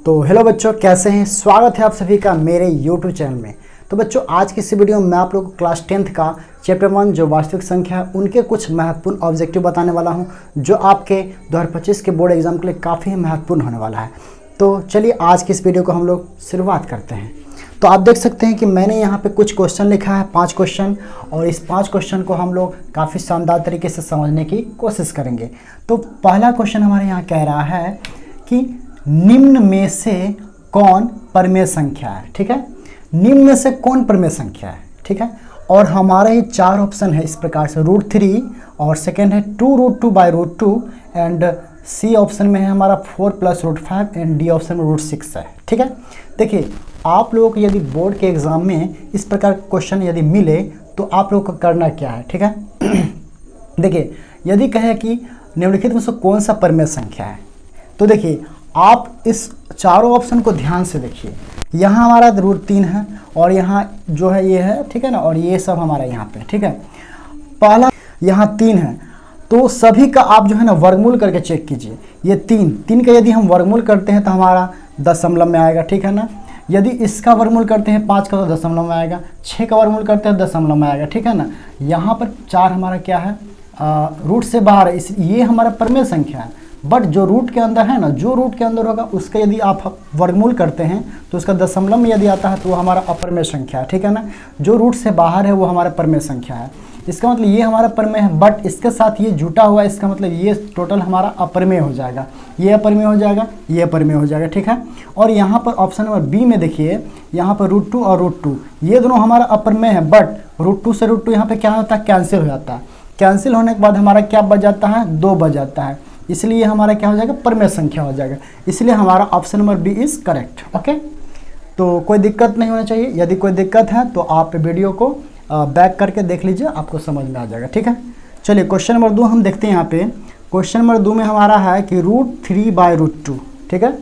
तो हेलो बच्चों, कैसे हैं? स्वागत है आप सभी का मेरे YouTube चैनल में। तो बच्चों, आज की इस वीडियो में मैं आप लोगों को क्लास 10th का चैप्टर 1 जो वास्तविक संख्या है उनके कुछ महत्वपूर्ण ऑब्जेक्टिव बताने वाला हूं, जो आपके 2025 के बोर्ड एग्जाम के लिए काफ़ी महत्वपूर्ण होने वाला है। तो चलिए आज की इस वीडियो को हम लोग शुरुआत करते हैं। तो आप देख सकते हैं कि मैंने यहाँ पे कुछ क्वेश्चन लिखा है, 5 क्वेश्चन, और इस 5 क्वेश्चन को हम लोग काफ़ी शानदार तरीके से समझने की कोशिश करेंगे। तो पहला क्वेश्चन हमारे यहाँ कह रहा है कि निम्न में से कौन परमेय संख्या है। ठीक है, निम्न में से कौन परमेय संख्या है। ठीक है, और हमारे ही 4 ऑप्शन है इस प्रकार से, √3, और सेकेंड है 2√2/√2, एंड सी ऑप्शन में है हमारा 4 + √5, एंड डी ऑप्शन में √6 है। ठीक है, देखिए आप लोगों को यदि बोर्ड के एग्जाम में इस प्रकार क्वेश्चन यदि मिले तो आप लोगों को करना क्या है। ठीक है देखिए, यदि कहे कि निम्नलिखित में से कौन सा परमेय संख्या है, तो देखिए आप इस चारों ऑप्शन को ध्यान से देखिए। यहाँ हमारा √3 है, और यहाँ जो है ये है, ठीक है ना, और ये सब हमारा यहाँ पे, ठीक है। पहला यहाँ 3 है, तो सभी का आप जो है ना वर्गमूल करके चेक कीजिए। ये 3 का यदि हम वर्गमूल करते हैं तो हमारा दशमलव में आएगा। ठीक है ना, यदि इसका वर्गमूल करते हैं 5 का तो दशमलव में आएगा, 6 का वर्गमूल करते हैं दशमलव में आएगा। ठीक है ना, यहाँ पर 4 हमारा क्या है, रूट से बाहर है, इस ये हमारा परमेय संख्या है। बट जो रूट के अंदर है ना, जो रूट के अंदर होगा उसका यदि आप वर्गमूल करते हैं तो उसका दशमलव में यदि आता है तो वो हमारा अपरमेय संख्या है। ठीक है ना, जो रूट से बाहर है वो हमारा परमेय संख्या है। इसका मतलब ये हमारा परमेय है, बट इसके साथ ये जुटा हुआ है, इसका मतलब ये टोटल हमारा अपरमेय हो जाएगा, ये अपरमेय हो जाएगा, ये अपरमेय हो जाएगा। ठीक है, और यहाँ पर ऑप्शन नंबर बी में देखिए, यहाँ पर √2 और √2 ये दोनों हमारा अपरमेय है, बट √2 से √2 यहाँ पे क्या होता है, कैंसिल हो जाता है। कैंसिल होने के बाद हमारा क्या बच जाता है, 2 बच जाता है, इसलिए हमारा क्या हो जाएगा, परमेय संख्या हो जाएगा। इसलिए हमारा option number B is correct. Okay, तो कोई दिक्कत नहीं होना चाहिए। यदि कोई दिक्कत है तो आप वीडियो को बैक करके देख लीजिए, आपको समझ में आ जाएगा। ठीक है, चलिए क्वेश्चन नंबर 2 हम देखते हैं। यहाँ पे क्वेश्चन नंबर 2 में हमारा है कि √3/√2। ठीक है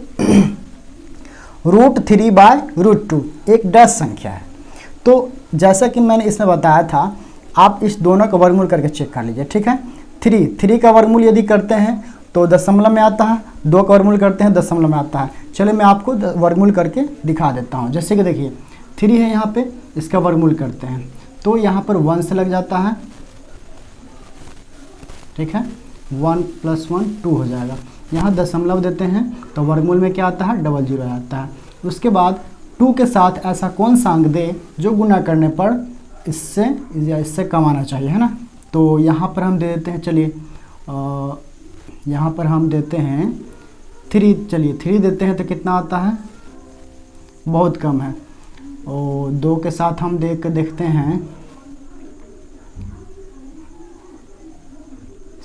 √3/√2 एक डैश संख्या है। तो जैसा कि मैंने इसमें बताया था, आप इस दोनों का वर्गमूल करके चेक कर लीजिए। ठीक है, 3 का वर्गमूल यदि करते हैं तो दशमलव में आता है, 2 का वर्गमूल करते हैं दशमलव में आता है। चलिए मैं आपको वर्गमूल करके दिखा देता हूँ। जैसे कि देखिए 3 है यहाँ पे, इसका वर्गमूल करते हैं तो यहाँ पर 1 से लग जाता है। ठीक है, 1 + 1 2 हो जाएगा। यहाँ दशमलव देते हैं तो वर्गमूल में क्या आता है, 00 आता है। उसके बाद 2 के साथ ऐसा कौन सा अंक दे जो गुना करने पर इससे या इससे कम आना चाहिए, है ना। तो यहाँ पर हम दे देते हैं, चलिए यहाँ पर हम देते हैं 3। चलिए 3 देते हैं तो कितना आता है, बहुत कम है। और 2 के साथ हम देखते हैं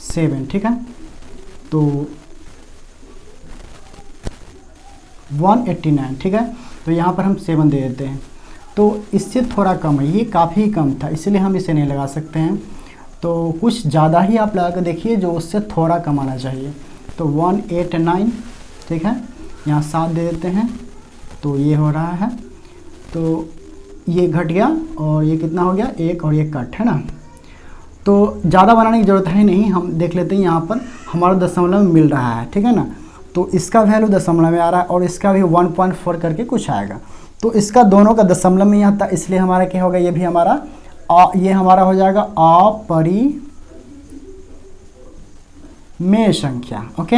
7। ठीक है, तो 189। ठीक है, तो यहाँ पर हम 7 दे देते हैं, तो इससे थोड़ा कम है, ये काफ़ी कम था, इसलिए हम इसे नहीं लगा सकते हैं। तो कुछ ज़्यादा ही आप लगा कर देखिए जो उससे थोड़ा कम आना चाहिए। तो 189। ठीक है, यहाँ 7 दे देते हैं तो ये हो रहा है, तो ये घट गया, और ये कितना हो गया, 1, और ये कट है ना। तो ज़्यादा बनाने की ज़रूरत है नहीं, हम देख लेते हैं। यहाँ पर हमारा दशमलव मिल रहा है। ठीक है ना, तो इसका वैल्यू दशमलव में आ रहा है, और इसका भी 1.4 करके कुछ आएगा। तो इसका दोनों का दशमलव में आता, इसलिए हमारा क्या होगा, ये भी हमारा ये हमारा हो जाएगा अपरिमेय संख्या। ओके,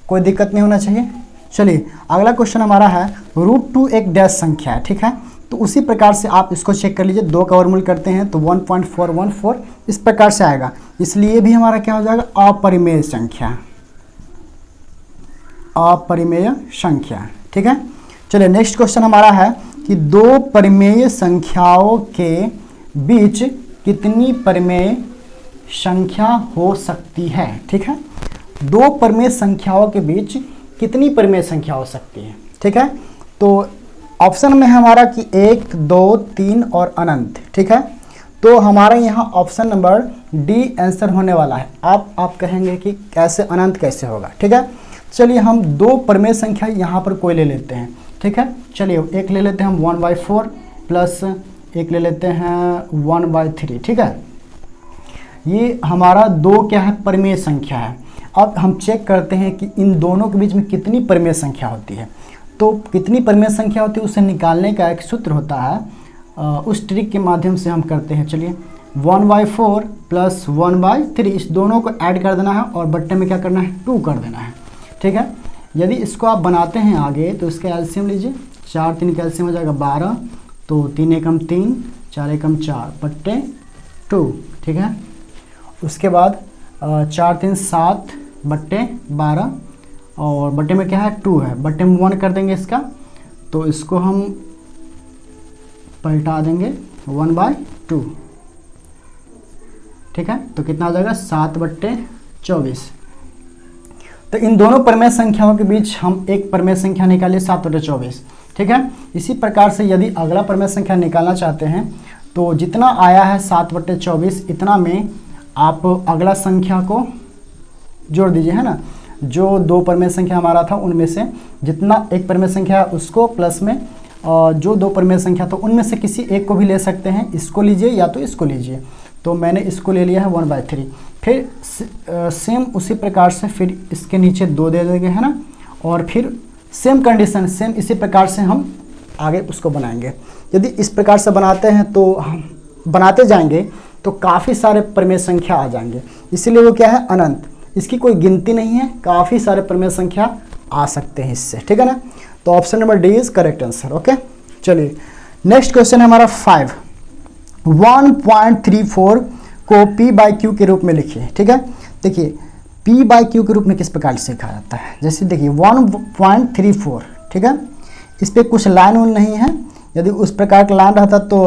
कोई दिक्कत नहीं होना चाहिए। चलिए अगला क्वेश्चन हमारा है √2 एक डैश संख्या है। ठीक है, तो उसी प्रकार से आप इसको चेक कर लीजिए। 2 का वर्गमूल करते हैं तो 1.414 इस प्रकार से आएगा, इसलिए भी हमारा क्या हो जाएगा, अपरिमेय संख्या, अपरिमेय संख्या। ठीक है, चलिए नेक्स्ट क्वेश्चन हमारा है कि 2 परिमेय संख्याओं के बीच कितनी परिमेय संख्या हो सकती है। ठीक है, 2 परिमेय संख्याओं के बीच कितनी परिमेय संख्या हो सकती है। ठीक है, तो ऑप्शन में हमारा कि 1, 2, 3 और अनंत। ठीक है, तो हमारा यहाँ ऑप्शन नंबर डी आंसर होने वाला है। आप कहेंगे कि कैसे अनंत कैसे होगा। ठीक है, चलिए हम 2 परिमेय संख्या यहाँ पर कोई ले लेते हैं। ठीक है, चलिए एक ले लेते हैं हम 1/4 प्लस एक ले लेते हैं 1/3। ठीक है, ये हमारा 2 क्या है, परिमेय संख्या है। अब हम चेक करते हैं कि इन दोनों के बीच में कितनी परिमेय संख्या होती है। तो कितनी परिमेय संख्या होती है उसे निकालने का एक सूत्र होता है, उस ट्रिक के माध्यम से हम करते हैं। चलिए 1/4 प्लस 1/3 इस दोनों को ऐड कर देना है और बट्टे में क्या करना है 2 कर देना है। ठीक है, यदि इसको आप बनाते हैं आगे तो इसका एलसीएम लीजिए, 4 3 का एलसीएम हो जाएगा 12, तो 3 एकम 3 4 एकम 4 बट्टे 2। ठीक है, उसके बाद 4 3 7 बट्टे 12 और बट्टे में क्या है 2 है, बट्टे में 1 कर देंगे इसका, तो इसको हम पलटा देंगे 1/2। ठीक है, तो कितना आ जाएगा 7/24। तो इन दोनों परिमेय संख्याओं के बीच हम एक परिमेय संख्या निकालिए 7/24। ठीक है, इसी प्रकार से यदि अगला परिमेय संख्या निकालना चाहते हैं तो जितना आया है 7/24 इतना में आप अगला संख्या को जोड़ दीजिए, है ना। जो 2 परिमेय संख्या हमारा था उनमें से जितना एक परिमेय संख्या है उसको प्लस में जो 2 परिमेय संख्या तो उनमें से किसी एक को भी ले सकते हैं, इसको लीजिए या तो इसको लीजिए, तो मैंने इसको ले लिया है 1/3। फिर सेम उसी प्रकार से फिर इसके नीचे 2 दे देंगे, है ना, और फिर सेम कंडीशन सेम इसी प्रकार से हम आगे उसको बनाएंगे। यदि इस प्रकार से बनाते हैं तो हम बनाते जाएंगे तो काफ़ी सारे परिमेय संख्या आ जाएंगे, इसीलिए वो क्या है अनंत, इसकी कोई गिनती नहीं है, काफ़ी सारे परिमेय संख्या आ सकते हैं इससे। ठीक है ना, तो option number D is correct answer. Okay, चलिए नेक्स्ट क्वेश्चन है हमारा 5। 1.34 को p/q के रूप में लिखिए। ठीक है, देखिए p/q के रूप में किस प्रकार से लिखा जाता है, जैसे देखिए 1.34। ठीक है, इस पर कुछ लाइन उन नहीं है, यदि उस प्रकार का लाइन रहता तो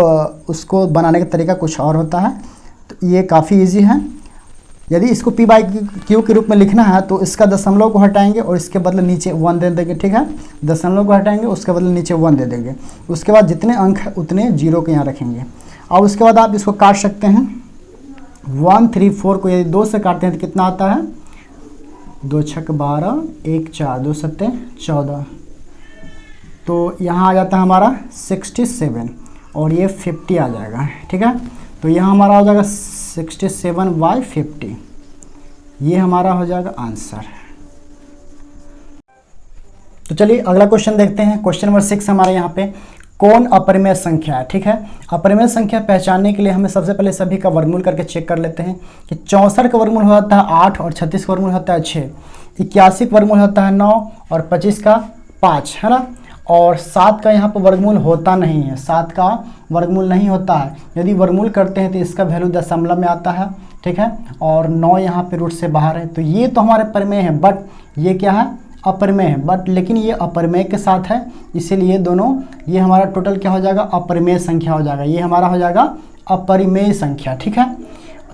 उसको बनाने का तरीका कुछ और होता है, तो ये काफ़ी इजी है। यदि इसको p/q के रूप में लिखना है तो इसका दशमलव को हटाएंगे और इसके बदले नीचे 1 दे देंगे। ठीक है, दशमलव को हटाएंगे उसके बदले नीचे 1 दे देंगे, उसके बाद जितने अंक है उतने 0 के यहाँ रखेंगे। और उसके बाद आप इसको काट सकते हैं। 134 को यदि 2 से काटते हैं तो कितना आता है, 2 छक 12 1 4 2 7 14, तो यहाँ आ जाता है हमारा 67 और ये 50 आ जाएगा। ठीक है, तो यहाँ हमारा हो जाएगा 67/50, ये हमारा हो जाएगा आंसर। तो चलिए अगला क्वेश्चन देखते हैं। क्वेश्चन नंबर 6 हमारे यहाँ पे कौन अपरिमेय संख्या है। ठीक है, अपरिमेय संख्या पहचानने के लिए हमें सबसे पहले सभी का वर्गमूल करके चेक कर लेते हैं कि 64 का वर्गमूल होता है 8 और 36 का वर्गमूल होता है 6, 81 का वर्गमूल होता है 9 और 25 का 5, है ना। और 7 का यहाँ पर वर्गमूल होता नहीं है, 7 का वर्गमूल नहीं होता है, यदि वर्गमूल करते हैं तो इसका वैल्यू दशमलव में आता है। ठीक है, और 9 यहाँ पे रूट से बाहर है, तो ये तो हमारे परिमेय है, बट ये क्या है अपरिमेय है, बट लेकिन ये अपरिमेय के साथ है, इसीलिए दोनों ये हमारा टोटल क्या हो जाएगा अपरिमेय संख्या हो जाएगा, ये हमारा हो जाएगा अपरिमेय संख्या। ठीक है,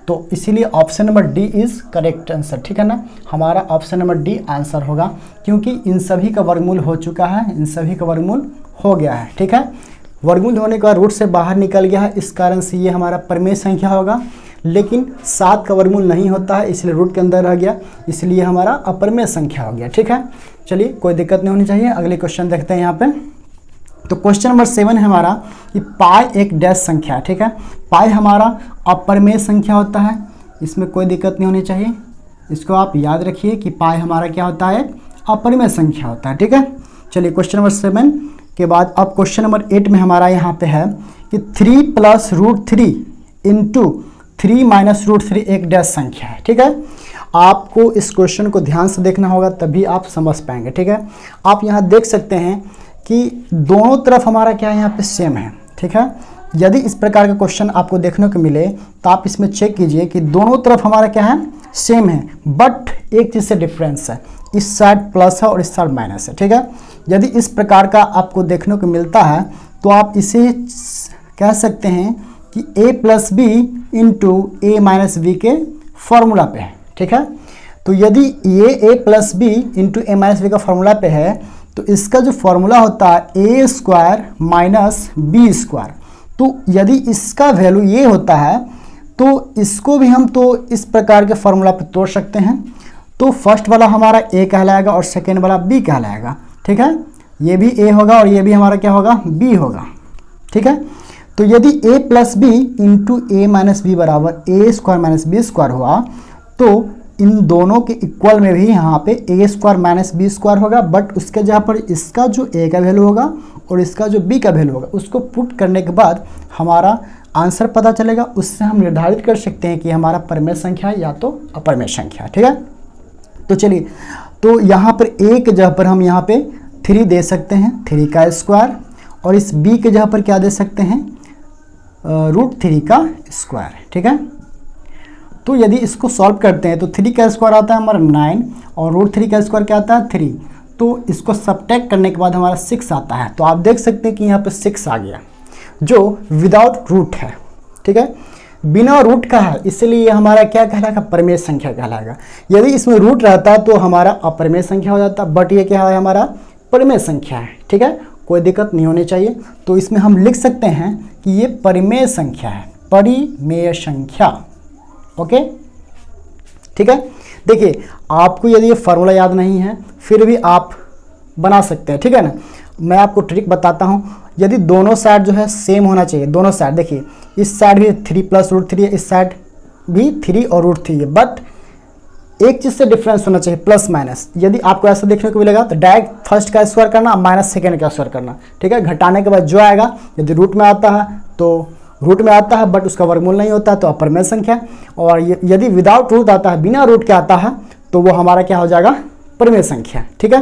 तो इसीलिए option number D is correct answer. ठीक है ना, हमारा ऑप्शन नंबर डी आंसर होगा, क्योंकि इन सभी का वर्गमूल हो चुका है, इन सभी का वर्गमूल हो गया है। ठीक है, वर्गमूल होने के बाद रूट से बाहर निकल गया है, इस कारण से ये हमारा परिमेय संख्या होगा। लेकिन 7 का वर्गमूल नहीं होता है, इसलिए रूट के अंदर रह गया, इसलिए हमारा अपरिमेय संख्या हो गया। ठीक है, चलिए कोई दिक्कत नहीं होनी चाहिए। अगले क्वेश्चन देखते हैं यहाँ पे। तो क्वेश्चन नंबर 7 है हमारा कि पाई एक डैश संख्या है। ठीक है, पाई हमारा अपरिमेय संख्या होता है, इसमें कोई दिक्कत नहीं होनी चाहिए, इसको आप याद रखिए कि पाई हमारा क्या होता है अपरिमेय संख्या होता है। ठीक है, चलिए क्वेश्चन नंबर 7 के बाद अब क्वेश्चन नंबर 8 में हमारा यहाँ पे है कि 3 + √3 × 3 - √3 एक डैश संख्या है। ठीक है, आपको इस क्वेश्चन को ध्यान से देखना होगा तभी आप समझ पाएंगे। ठीक है, आप यहाँ देख सकते हैं कि दोनों तरफ हमारा क्या है यहाँ पे सेम है। ठीक है, यदि इस प्रकार का क्वेश्चन आपको देखने को मिले तो आप इसमें चेक कीजिए कि दोनों तरफ हमारा क्या है सेम है, बट एक चीज़ से डिफरेंस है, इस साइड प्लस है और इस साइड माइनस है। ठीक है, यदि इस प्रकार का आपको देखने को मिलता है तो आप इसे कह सकते हैं कि a + b × a - b के फॉर्मूला पे है। ठीक है, तो यदि ये a + b × a - b का फॉर्मूला पे है तो इसका जो फॉर्मूला होता है a² - b²। तो यदि इसका वैल्यू ये होता है तो इसको भी हम तो इस प्रकार के फॉर्मूला पे तोड़ सकते हैं। तो फर्स्ट वाला हमारा a कहलाएगा और सेकेंड वाला b कहलाएगा। ठीक है, ये भी a होगा और ये भी हमारा क्या होगा b होगा। ठीक है, तो यदि a + b × a - b = a² - b² हुआ तो इन दोनों के इक्वल में भी यहाँ पे ए स्क्वायर माइनस बी स्क्वायर होगा, बट उसके जहाँ पर इसका जो ए का वैल्यू होगा और इसका जो बी का वैल्यू होगा उसको पुट करने के बाद हमारा आंसर पता चलेगा। उससे हम निर्धारित कर सकते हैं कि हमारा परिमेय संख्या है या तो अपरिमेय संख्या है। ठीक है, तो चलिए, तो यहाँ पर ए के जगह पर हम यहाँ पे 3 दे सकते हैं, 3 का स्क्वायर, और इस बी के जगह पर क्या दे सकते हैं, √3 का स्क्वायर। ठीक है, तो यदि इसको सॉल्व करते हैं तो 3 का स्क्वायर आता है हमारा 9 और √3 का स्क्वायर क्या आता है 3, तो इसको सब्ट्रैक्ट करने के बाद हमारा 6 आता है। तो आप देख सकते हैं कि यहाँ पे 6 आ गया जो विदाउट रूट है। ठीक है, बिना रूट का है, इसलिए ये हमारा क्या कहलाएगा, परिमेय संख्या कहलाएगा। यदि इसमें रूट रहता तो हमारा अपरिमेय संख्या हो जाता, बट ये क्या है, हमारा परिमेय संख्या है। ठीक है, कोई दिक्कत नहीं होनी चाहिए। तो इसमें हम लिख सकते हैं कि ये परिमेय संख्या है, परिमेय संख्या। ओके, ठीक है। देखिए, आपको यदि ये फार्मूला याद नहीं है फिर भी आप बना सकते हैं। ठीक है ना, मैं आपको ट्रिक बताता हूँ। यदि दोनों साइड जो है सेम होना चाहिए, दोनों साइड, देखिए इस साइड भी 3 + √3 है, इस साइड भी 3 और √3 है, बट एक चीज़ से डिफरेंस होना चाहिए, प्लस माइनस। यदि आपको ऐसा देखने को मिलेगा तो डायरेक्ट फर्स्ट का स्क्वायर करना, माइनस सेकेंड का स्क्वायर करना। ठीक है, घटाने के बाद जो आएगा, यदि रूट में आता है तो रूट में आता है बट उसका वर्गमूल नहीं होता है तो अपरिमेय संख्या, और यदि विदाउट रूट आता है, बिना रूट के आता है, तो वो हमारा क्या हो जाएगा, परिमेय संख्या। ठीक है,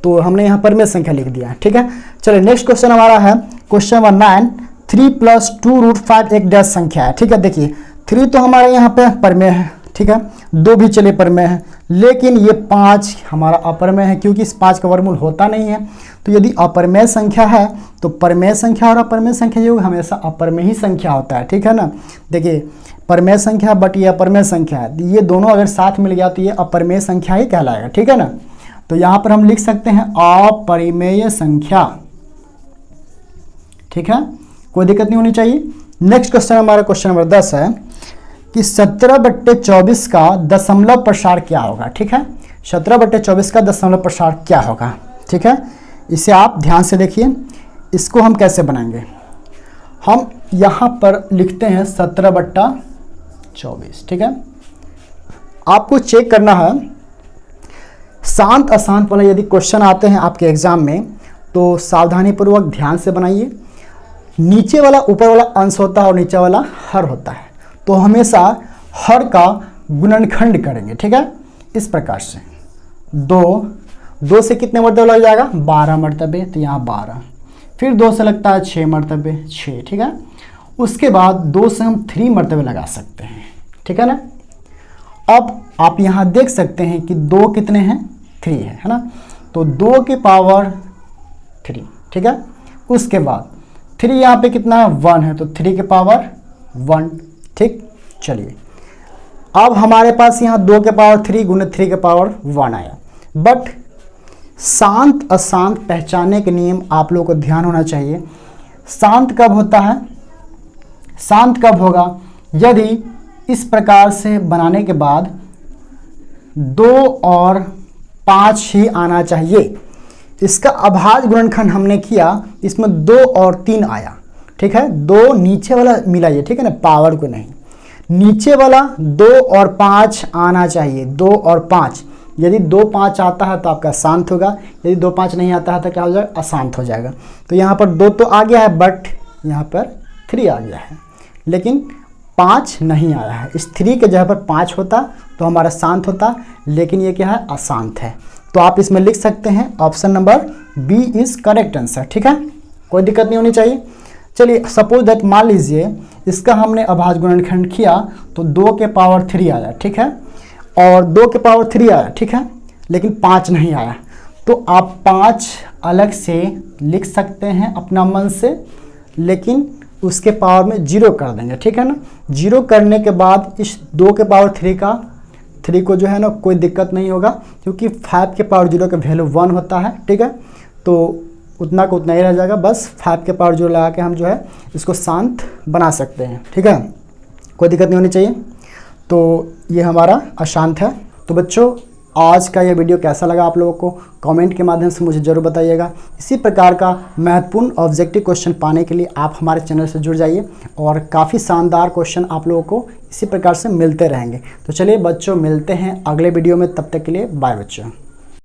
तो हमने यहाँ परिमेय संख्या लिख दिया है। ठीक है, चलिए नेक्स्ट क्वेश्चन हमारा है क्वेश्चन नंबर 9, 3 + 2√5 एक डैश संख्या है। ठीक है, देखिए 3 तो हमारे यहाँ पे परिमेय है। ठीक है, 2 भी चलिए परिमेय है, लेकिन ये 5 हमारा अपरिमेय है क्योंकि इस 5 का वर्गमूल होता नहीं है। तो यदि अपरिमेय संख्या है तो परिमेय संख्या और अपरिमेय संख्या जो हमेशा अपरिमेय ही संख्या होता है। ठीक है ना, देखिए परिमेय संख्या बट ये अपरिमेय संख्या है, ये दोनों अगर साथ मिल गया तो ये अपरिमेय संख्या ही कहलाएगा। ठीक है ना, तो यहाँ पर हम लिख सकते हैं अपरिमेय संख्या। ठीक है, कोई दिक्कत नहीं होनी चाहिए। नेक्स्ट क्वेश्चन हमारा क्वेश्चन नंबर 10 है कि 17/24 का दशमलव प्रसार क्या होगा। ठीक है, 17/24 का दशमलव प्रसार क्या होगा। ठीक है, इसे आप ध्यान से देखिए, इसको हम कैसे बनाएंगे। हम यहाँ पर लिखते हैं 17/24। ठीक है, आपको चेक करना है, शांत अशांत वाला यदि क्वेश्चन आते हैं आपके एग्जाम में तो सावधानीपूर्वक ध्यान से बनाइए। नीचे वाला ऊपर वाला अंश होता है और नीचे वाला हर होता है, तो हमेशा हर का गुणनखंड करेंगे। ठीक है, इस प्रकार से 2 से कितने मरतबे लग जाएगा, 12 मरतबे, तो यहाँ 12, फिर 2 से लगता है 6 मरतबे, 6। ठीक है, उसके बाद 2 से हम 3 मरतबे लगा सकते हैं। ठीक है ना, अब आप यहाँ देख सकते हैं कि 2 कितने हैं, 3 है ना, तो 2 की पावर 3। ठीक है, उसके बाद 3 यहाँ पे कितना है, 1 है, तो 3 की पावर 1। ठीक, चलिए अब हमारे पास यहाँ 2 के पावर 3 गुने 3 के पावर 1 आया। बट शांत अशांत पहचानने के नियम आप लोगों को ध्यान होना चाहिए। शांत कब होता है, शांत कब होगा, यदि इस प्रकार से बनाने के बाद 2 और 5 ही आना चाहिए। इसका अभाज्य गुणनखंड हमने किया, इसमें 2 और 3 आया। ठीक है, 2 नीचे वाला मिलाइए, ठीक है ना, पावर को नहीं, नीचे वाला 2 और 5 आना चाहिए, 2 और 5। यदि 2, 5 आता है तो आपका शांत होगा, यदि 2, 5 नहीं आता है तो क्या हो जाएगा, अशांत हो जाएगा। तो यहाँ पर 2 तो आ गया है बट यहाँ पर 3 आ गया है, लेकिन 5 नहीं आया है। इस 3 के जगह पर 5 होता तो हमारा शांत होता, लेकिन ये क्या है, अशांत है। तो आप इसमें लिख सकते हैं option number B is correct answer. ठीक है, कोई दिक्कत नहीं होनी चाहिए। चलिए सपोज दैट, मान लीजिए इसका हमने अभाज्य गुणनखंड किया तो 2 के पावर 3 आया। ठीक है, और 2 के पावर 3 आया। ठीक है, लेकिन 5 नहीं आया, तो आप 5 अलग से लिख सकते हैं अपना मन से, लेकिन उसके पावर में 0 कर देंगे। ठीक है ना, 0 करने के बाद इस 2 के पावर 3 को जो है ना कोई दिक्कत नहीं होगा, क्योंकि 5 के पावर 0 का वैल्यू 1 होता है। ठीक है, तो उतना को उतना ही रह जाएगा, बस 5 के पावर 0 लगा के हम जो है इसको शांत बना सकते हैं। ठीक है, कोई दिक्कत नहीं होनी चाहिए। तो ये हमारा अशांत है। तो बच्चों आज का यह वीडियो कैसा लगा आप लोगों को कमेंट के माध्यम से मुझे ज़रूर बताइएगा। इसी प्रकार का महत्वपूर्ण ऑब्जेक्टिव क्वेश्चन पाने के लिए आप हमारे चैनल से जुड़ जाइए और काफ़ी शानदार क्वेश्चन आप लोगों को इसी प्रकार से मिलते रहेंगे। तो चलिए बच्चों, मिलते हैं अगले वीडियो में, तब तक के लिए बाय बच्चों।